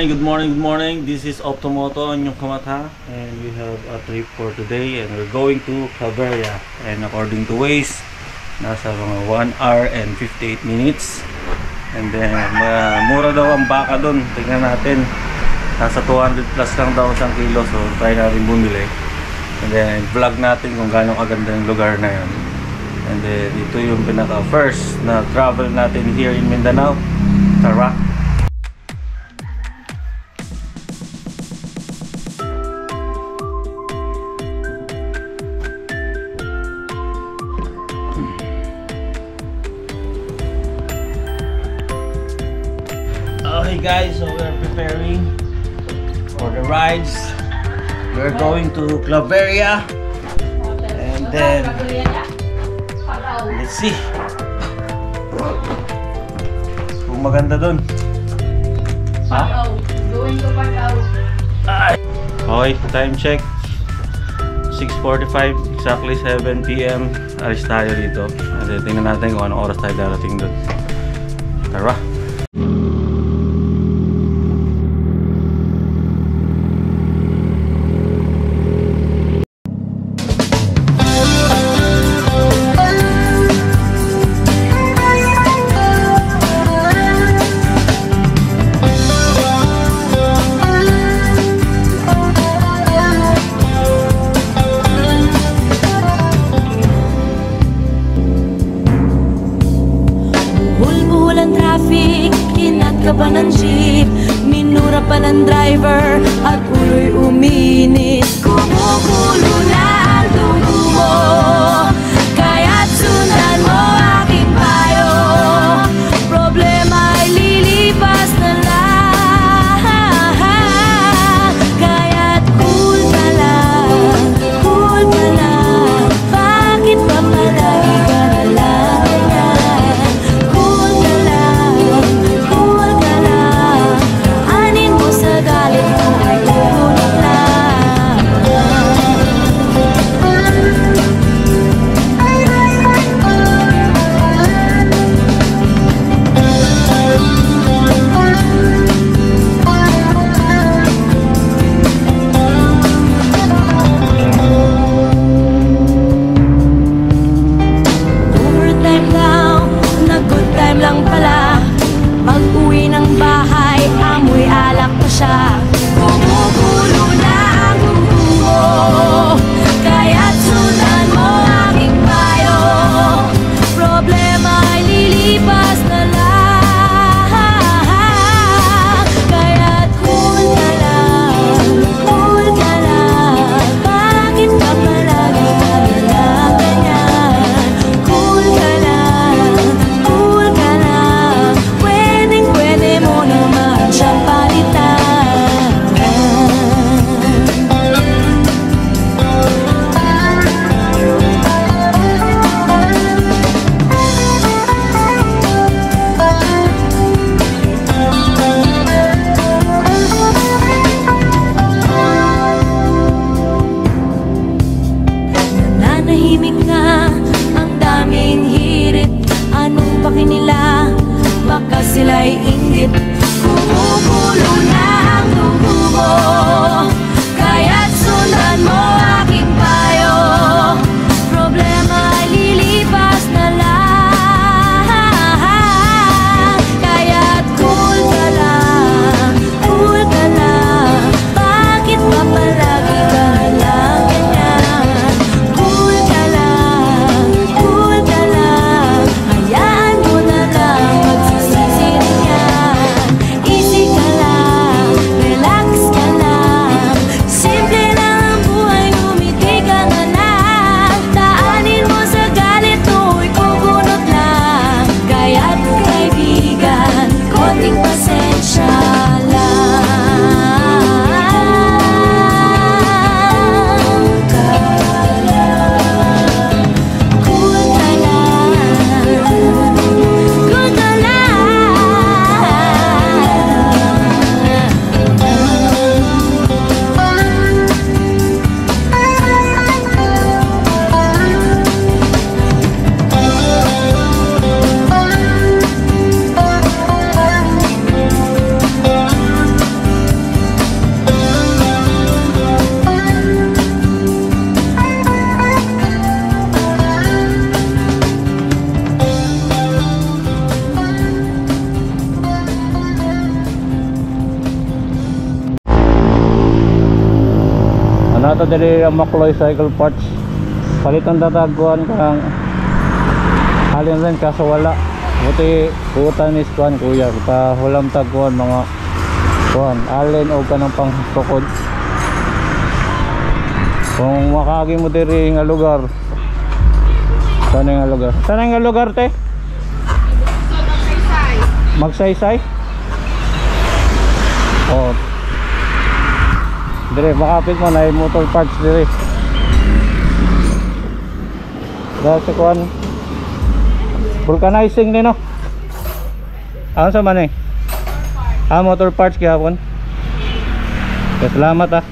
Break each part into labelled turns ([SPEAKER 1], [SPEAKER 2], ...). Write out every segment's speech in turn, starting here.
[SPEAKER 1] good morning. This is Optomoto on yung Kamata, and we have a trip for today, and we're going to Claveria. And according to Waze, nasa mga 1 hour and 58 minutes. And then mura daw ang baka doon. Tingnan natin, nasa 200 plus lang daw isang kilo, so try natin bumili. And then vlog natin kung gaano kaganda yung lugar na yun. And then ito yung pinaka first na travel natin here in Mindanao. Tara! Okay guys, so we're preparing for the rides. We're going to Claveria, and then let's see kung maganda dun.
[SPEAKER 2] Going to Pagaw.
[SPEAKER 1] Okay, time check 6:45, exactly 7 PM. Alis tayo dito. At tingnan natin kung anong oras tayo darating dun. Tara!
[SPEAKER 3] Ka ba ng jeep? Minura pa ng driver at ulo'y uminit. Kumukulo na ang dugo mo, kaya't sundan mo aking payo. Problema ay lilipas na lang, kaya't cool ka lang. Bakit ba palagi ka na lang ganyan? Cool ka lang. Galit mo ay tulog lang.
[SPEAKER 1] Nato dili ang Makloy Cycle Parts. Palitan tatagkuhan kang halin rin kaso wala. Buti putan is kuhan kuya. Pa hulam tagkuhan mga kuhan. Alin o ka ng pangtukod. Kung makagi mo diri nga lugar. Saan nga lugar? Saan nga lugar te? Magsaysay? Oh. Dire makapit mo na yung motor parts dire. Dahil sa kuhan vulcanizing din no? Ano sa man eh? Motor parts kihapon. Salamat ah.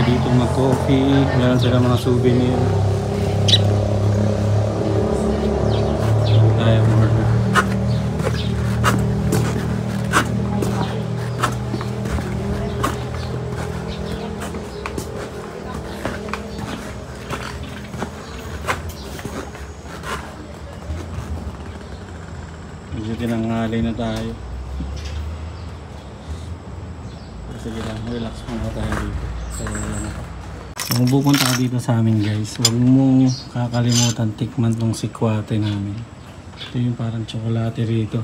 [SPEAKER 1] Dito mag-coffee, meron sila mga souvenir. Tayo order. Medyo tinanghali na tayo. Sige lang, relax muna tayo dito. Kung pupunta ka dito sa amin guys, huwag mong kakalimutan tikman tong sikwate namin. Ito yung parang tsokolate rito.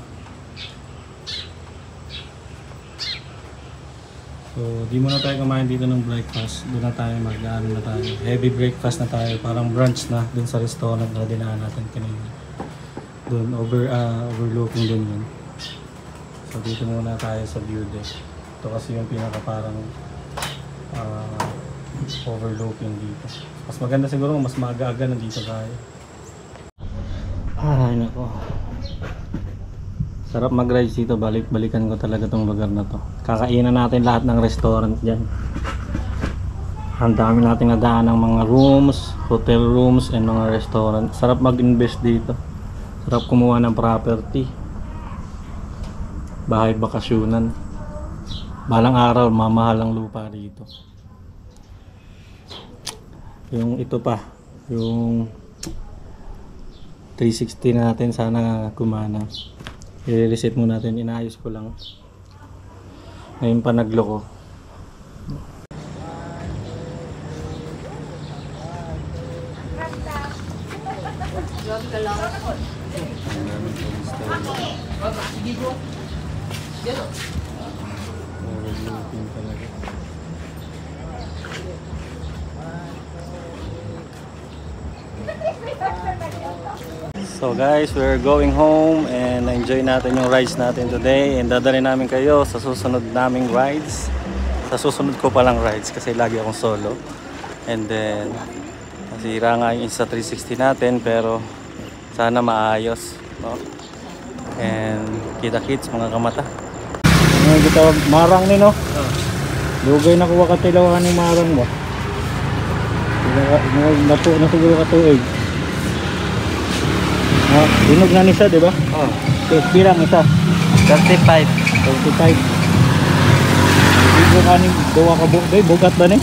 [SPEAKER 1] So di muna tayo kumain dito ng breakfast. Doon na tayo mag-ano na tayo. Heavy breakfast na tayo, parang brunch na dun sa restaurant na dinaan natin kanina. Doon overlooking dun yun. So dito muna tayo sa view deck. Ito kasi yung pinaka parang overlooking dito. Mas maganda siguro mas maaga-aga nandito tayo. Ay nako. Sarap mag-rides dito. Balik-balikan ko talaga tong lugar na to. Kakainan natin lahat ng restaurant dyan. Ang dami natin nadaan ng mga rooms, hotel rooms, and mga restaurant. Sarap mag-invest dito. Sarap kumuha ng property. Bahay bakasyunan. Balang araw, mamahal ang lupa dito. Yung ito pa, yung 360 natin sana gumana. I-reset mo natin, inaayos ko lang. Ngayon pa nagloko. So guys, we're going home and enjoy natin yung rides natin today, and dadalhin namin kayo sa susunod naming rides. Sa susunod ko palang rides kasi lagi akong solo. And then nasira nga yung Insta360 natin, pero sana maayos, no? And kita-kits mga kamata. Ano yung gitawag? Marang ni, no? Lugay na kuha katilawan ng marang mo. Napo na siguro katuig. Inog na nisa, di ba? Oo. Bilang isa. 35. 35. Hindi ko kaning duwa ka bukay, bugat ba ni?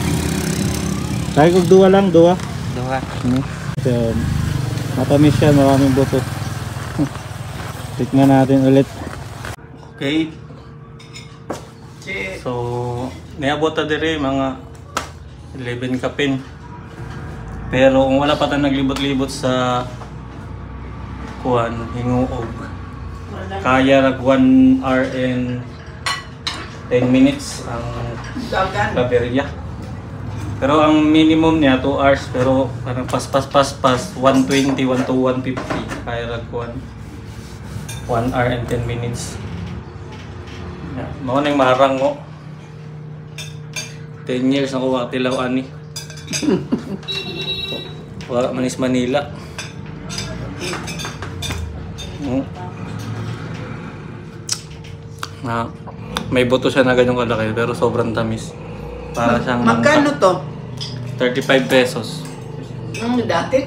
[SPEAKER 1] Kaya kong duwa lang, duwa.
[SPEAKER 2] Duha.
[SPEAKER 1] So, matamis siya, maraming buto. Tignan natin ulit. Okay. So, niabot na dire mga 11 kapin. Pero kung wala pa tayong naglibot-libot sa kuan, hinguog. Kaya nag 1 hour and 10 minutes ang Claveria. Pero ang minimum niya 2 hours, pero parang pas 120, 1 to 150. Kaya nag 1 hour and 10 minutes. Yeah. Mao nang marang mo. 10 years na ko wakatilaw ani. Wala manis Manila. Na may buto siya na ganyong kalaki pero sobrang tamis. Para siyang
[SPEAKER 4] Magkano to?
[SPEAKER 1] 35 pesos.
[SPEAKER 4] Dati,